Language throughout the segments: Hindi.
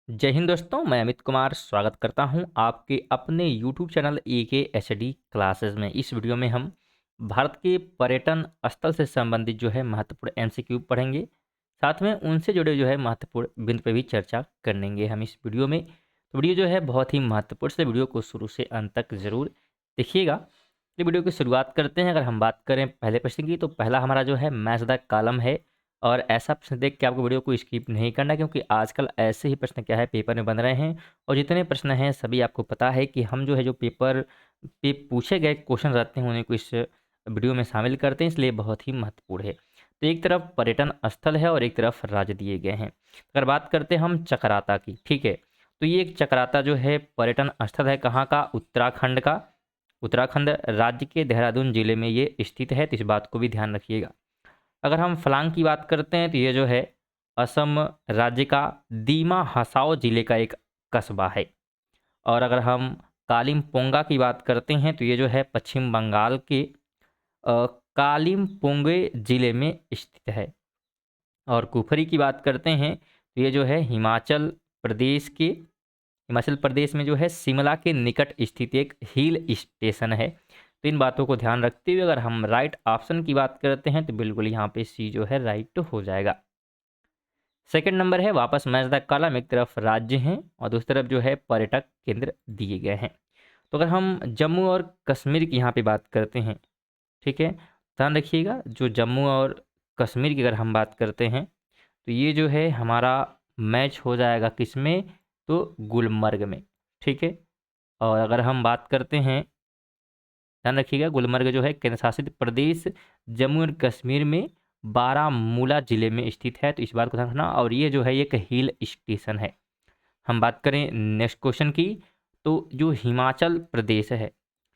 जय हिंद दोस्तों, मैं अमित कुमार स्वागत करता हूं आपके अपने YouTube चैनल AKSD क्लासेस में। इस वीडियो में हम भारत के पर्यटन स्थल से संबंधित जो है महत्वपूर्ण MCQ पढ़ेंगे। साथ में उनसे जुड़े जो है महत्वपूर्ण बिंदु पे भी चर्चा करेंगे हम इस वीडियो में। तो वीडियो जो है बहुत ही महत्वपूर्ण से, वीडियो को शुरू से अंत तक ज़रूर देखिएगा। तो वीडियो की शुरुआत करते हैं। अगर हम बात करें पहले प्रश्न की, तो पहला हमारा जो है मैच द कॉलम है। और ऐसा प्रश्न देख के आपको वीडियो को स्किप नहीं करना, क्योंकि आजकल ऐसे ही प्रश्न क्या है पेपर में बन रहे हैं। और जितने प्रश्न हैं सभी आपको पता है कि हम जो है जो पेपर पे पूछे गए क्वेश्चन रहते हैं उन्हें को इस वीडियो में शामिल करते हैं, इसलिए बहुत ही महत्वपूर्ण है। तो एक तरफ पर्यटन स्थल है और एक तरफ राज्य दिए गए हैं। अगर बात करते हैं हम चकराता की, ठीक है, तो ये एक चकराता जो है पर्यटन स्थल है कहाँ का? उत्तराखंड का। उत्तराखंड राज्य के देहरादून जिले में ये स्थित है, तो इस बात को भी ध्यान रखिएगा। अगर हम फलांग की बात करते हैं तो ये जो है असम राज्य का दीमा हसाओ जिले का एक कस्बा है। और अगर हम कालिमपोंगा की बात करते हैं तो ये जो है पश्चिम बंगाल के कालिमपोंगे जिले में स्थित है। और कुफरी की बात करते हैं तो ये जो है हिमाचल प्रदेश में जो है शिमला के निकट स्थित एक हिल स्टेशन है। तो इन बातों को ध्यान रखते हुए अगर हम राइट ऑप्शन की बात करते हैं तो बिल्कुल यहाँ पे सी जो है राइट हो जाएगा। सेकंड नंबर है वापस मैच द कॉलम। एक तरफ राज्य हैं और दूसरी तरफ जो है पर्यटक केंद्र दिए गए हैं। तो अगर हम जम्मू और कश्मीर की यहाँ पे बात करते हैं, ठीक है, ध्यान रखिएगा, जो जम्मू और कश्मीर की अगर हम बात करते हैं तो ये जो है हमारा मैच हो जाएगा किस में? तो गुलमर्ग में, ठीक है। और अगर हम बात करते हैं, ध्यान रखिएगा, गुलमर्ग जो है केंद्र शासित प्रदेश जम्मू और कश्मीर में बारामूला जिले में स्थित है, तो इस बात को ध्यान रखना। और ये जो है एक हिल स्टेशन है। हम बात करें नेक्स्ट क्वेश्चन की, तो जो हिमाचल प्रदेश है,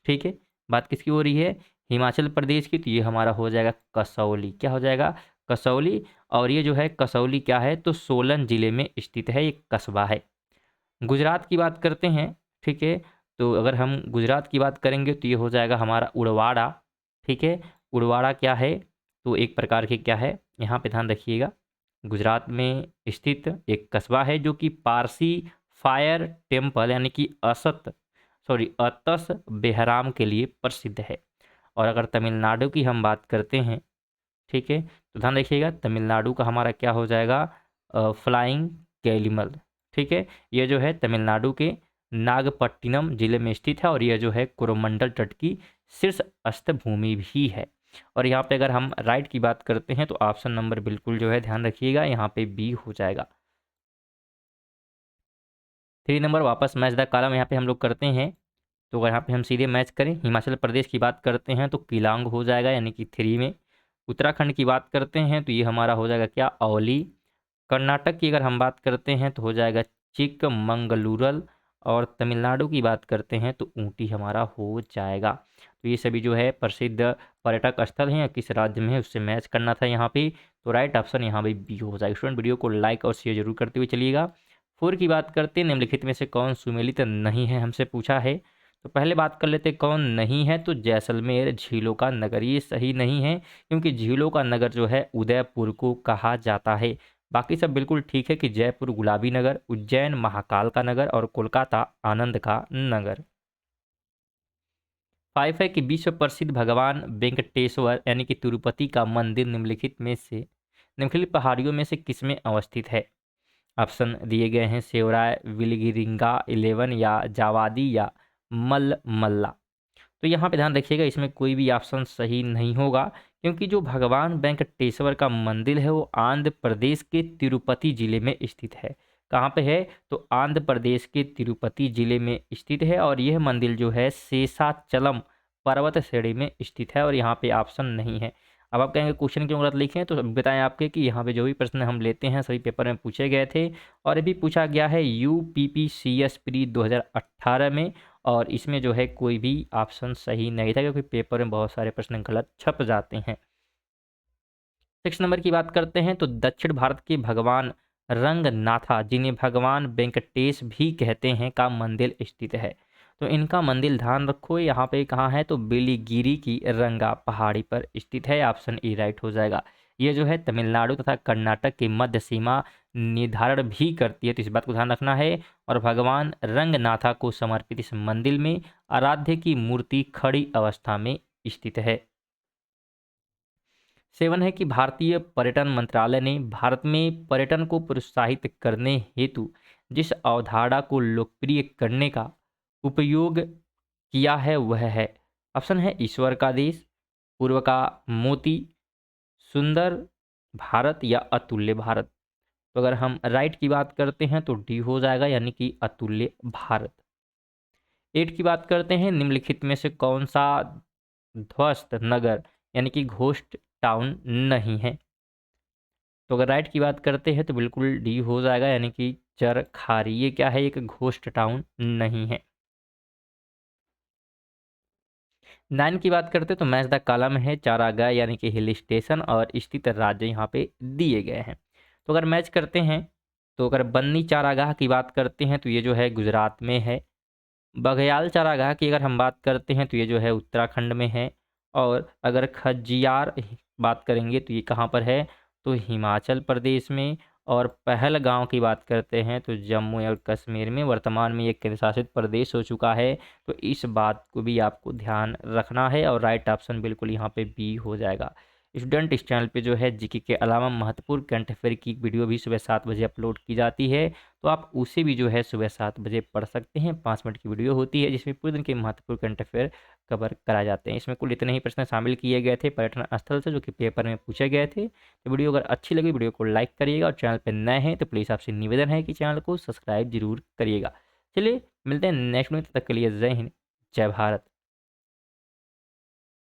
ठीक है, बात किसकी हो रही है? हिमाचल प्रदेश की। तो ये हमारा हो जाएगा कसौली। क्या हो जाएगा? कसौली। और ये जो है कसौली क्या है? तो सोलन जिले में स्थित है, एक कस्बा है। गुजरात की बात करते हैं, ठीक है, तो अगर हम गुजरात की बात करेंगे तो ये हो जाएगा हमारा उड़वाड़ा, ठीक है। उड़वाड़ा क्या है? तो एक प्रकार के क्या है, यहाँ पे ध्यान रखिएगा, गुजरात में स्थित एक कस्बा है जो कि पारसी फायर टेम्पल यानी कि अतस बेहराम के लिए प्रसिद्ध है। और अगर तमिलनाडु की हम बात करते हैं, ठीक है, तो ध्यान रखिएगा, तमिलनाडु का हमारा क्या हो जाएगा? फ्लाइंग कैलिमल, ठीक है। ये जो है तमिलनाडु के नागपट्टिनम जिले में स्थित है और यह जो है कोरोमंडल तट की शीर्ष भूमि भी है। और यहाँ पे अगर हम राइट की बात करते हैं तो ऑप्शन नंबर बिल्कुल जो है ध्यान रखिएगा, यहाँ पे बी हो जाएगा। 3 नंबर वापस मैच द कॉलम यहाँ पे हम लोग करते हैं। तो अगर यहाँ पे हम सीधे मैच करें, हिमाचल प्रदेश की बात करते हैं तो किलांग हो जाएगा, यानी कि 3 में। उत्तराखंड की बात करते हैं तो ये हमारा हो जाएगा क्या? औली। कर्नाटक की अगर हम बात करते हैं तो हो जाएगा चिकमंगलूरल। और तमिलनाडु की बात करते हैं तो ऊटी हमारा हो जाएगा। तो ये सभी जो है प्रसिद्ध पर्यटक स्थल हैं, किस राज्य में है उससे मैच करना था यहाँ पे। तो राइट ऑप्शन यहाँ पे बी हो जाएगा। स्टूडेंट वीडियो को लाइक और शेयर जरूर करते हुए चलिएगा। 4 की बात करते हैं, निम्नलिखित में से कौन सुमेलित नहीं है, हमसे पूछा है। तो पहले बात कर लेते कौन नहीं है, तो जैसलमेर झीलों का नगर। ये सही नहीं है, क्योंकि झीलों का नगर जो है उदयपुर को कहा जाता है। बाकी सब बिल्कुल ठीक है कि जयपुर गुलाबी नगर, उज्जैन महाकाल का नगर और कोलकाता आनंद का नगर। 5 है कि विश्व प्रसिद्ध भगवान वेंकटेश्वर यानी कि तिरुपति का मंदिर निम्नलिखित पहाड़ियों में से किसमें अवस्थित है? ऑप्शन दिए गए हैं सेवराय, विलिगिरिंगा 11 या जावादी या मल्ला। तो यहाँ पे ध्यान रखिएगा, इसमें कोई भी ऑप्शन सही नहीं होगा, क्योंकि जो भगवान वेंकटेश्वर का मंदिर है वो आंध्र प्रदेश के तिरुपति जिले में स्थित है। कहाँ पे है? तो आंध्र प्रदेश के तिरुपति जिले में स्थित है। और यह मंदिर जो है शेषाचलम पर्वत श्रेणी में स्थित है, और यहाँ पे ऑप्शन नहीं है। अब आप कहेंगे क्वेश्चन क्यों गलत लिखे हैं, तो बताएं आपके कि यहाँ पे जो भी प्रश्न हम लेते हैं सभी पेपर में पूछे गए थे। और अभी पूछा गया है UPPCS प्री 2018 में, और इसमें जो है कोई भी ऑप्शन सही नहीं था, क्योंकि पेपर में बहुत सारे प्रश्न गलत छप जाते हैं। 6 नंबर की बात करते हैं, तो दक्षिण भारत के भगवान रंगनाथा, जिन्हें भगवान वेंकटेश भी कहते हैं, का मंदिर स्थित है। तो इनका मंदिर ध्यान रखो यहाँ पे कहाँ है, तो बेलीगिरी की रंगा पहाड़ी पर स्थित है। ऑप्शन ए राइट हो जाएगा। ये जो है तमिलनाडु तथा कर्नाटक के मध्य सीमा निर्धारण भी करती है, तो इस बात को ध्यान रखना है। और भगवान रंगनाथा को समर्पित इस मंदिर में आराध्य की मूर्ति खड़ी अवस्था में स्थित है। 7 है कि भारतीय पर्यटन मंत्रालय ने भारत में पर्यटन को प्रोत्साहित करने हेतु जिस अवधारणा को लोकप्रिय करने का उपयोग किया है वह है, ऑप्शन है ईश्वर का देश, पूर्व का मोती, सुंदर भारत या अतुल्य भारत। तो अगर हम राइट की बात करते हैं तो डी हो जाएगा, यानी कि अतुल्य भारत। 8 की बात करते हैं, निम्नलिखित में से कौन सा ध्वस्त नगर यानी कि घोस्ट टाउन नहीं है। तो अगर राइट की बात करते हैं तो बिल्कुल डी हो जाएगा, यानी कि चरखारी। ये क्या है, एक घोस्ट टाउन नहीं है। 9 की बात करते हैं तो मैच द कॉलम है चारागाह यानी कि हिल स्टेशन और स्थित राज्य यहाँ पे दिए गए हैं। तो अगर मैच करते हैं तो अगर बन्नी चारागाह की बात करते हैं तो ये जो है गुजरात में है। बघयाल चारागाह की अगर हम बात करते हैं तो ये जो है उत्तराखंड में है। और अगर खजियार बात करेंगे तो ये कहाँ पर है, तो हिमाचल प्रदेश में। और पहलगाँव की बात करते हैं तो जम्मू और कश्मीर में। वर्तमान में ये केंद्र शासित प्रदेश हो चुका है, तो इस बात को भी आपको ध्यान रखना है। और राइट ऑप्शन बिल्कुल यहाँ पे बी हो जाएगा। स्टूडेंट, इस चैनल पे जो है जीके के अलावा महत्वपूर्ण करंट अफेयर की वीडियो भी सुबह 7 बजे अपलोड की जाती है, तो आप उसे भी जो है सुबह 7 बजे पढ़ सकते हैं। 5 मिनट की वीडियो होती है जिसमें पूरे दिन के महत्वपूर्ण करंट अफेयर कवर कराए जाते हैं। इसमें कुल इतने ही प्रश्न शामिल किए गए थे पर्यटन स्थल से, जो कि पेपर में पूछे गए थे। तो वीडियो अगर अच्छी लगी वीडियो को लाइक करिएगा, और चैनल पर नए हैं तो प्लीज़ आपसे निवेदन है कि चैनल को सब्सक्राइब जरूर करिएगा। चलिए मिलते हैं नेक्स्ट में, तब तक के लिए जय हिंद, जय भारत।